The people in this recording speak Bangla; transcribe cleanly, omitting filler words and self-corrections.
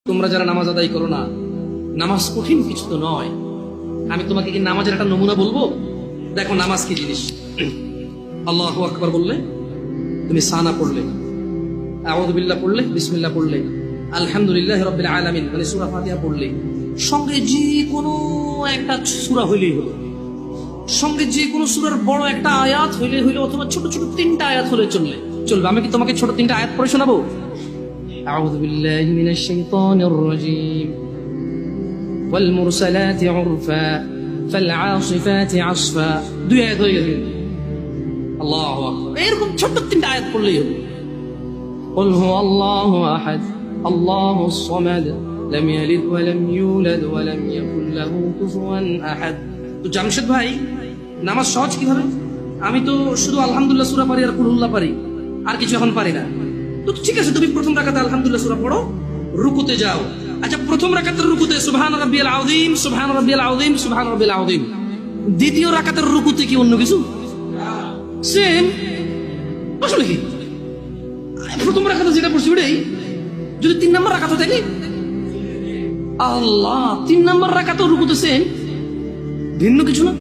তোমরা যারা নামাজ আদায় করো না, নামাজ কঠিন কিছু তো নয়। আমি তোমাকে কি নামাজের একটা নমুনা বলবো? দেখো নামাজ কি জিনিস। আল্লাহু আকবার বললে, তুমি সানা পড়লে, আউযু বিল্লাহ পড়লে, বিসমিল্লাহ পড়লে, আলহামদুলিল্লাহি রাব্বিল আলামিন মানে সূরা ফাতিহা পড়লে, সঙ্গে যে কোনো একটা সূরা হইলেই হলো, সঙ্গে যে কোনো সূরার বড় একটা আয়াত হইলে হইলো, অথবা ছোট ছোট তিনটা আয়াত হলে চলবে। আমি কি তোমাকে ছোট তিনটা আয়াত পড়ে শোনাবো? أعوذ بالله من الشيطان الرجيم والمرسلات عرفا فالعاصفات عصفا। দুই আয়াত হয়ে গেল। আল্লাহু আকবার। এরকম ছোট তিনটা আয়াত পড়লেই হবে। قل هو الله أحد الله الصمد لم يلد ولم يولد ولم يكن له كفوا أحد। তো জামশেদ ভাই, নামাজ সহজ কিভাবে? আমি তো শুধু আলহামদুলিল্লাহ সূরা পারি আর কুল হুল্লাহ পারি, আর কিছু এখন পারি না। তো ঠিক আছে, তুমি প্রথম রাকাতে আলহামদুলিল্লাহ সূরা পড়ো, রুকুতে যাও। আচ্ছা, প্রথম রাকাতের রুকুতে সুবহান রাব্বিয়াল আযীম, সুবহান রাব্বিয়াল আযীম, সুবহান রাব্বিয়াল আযীম। দ্বিতীয় রাকাতের রুকুতে কি অন্য কিছু? সেম। আসলে কি প্রথম রাকাতে যেটা পড়ছি ওটাই, যদি 3 নম্বর রাকাতে থাকে, আল্লাহ 3 নম্বর রাকাতেও রুকুতে সেম, ভিন্ন কিছু না।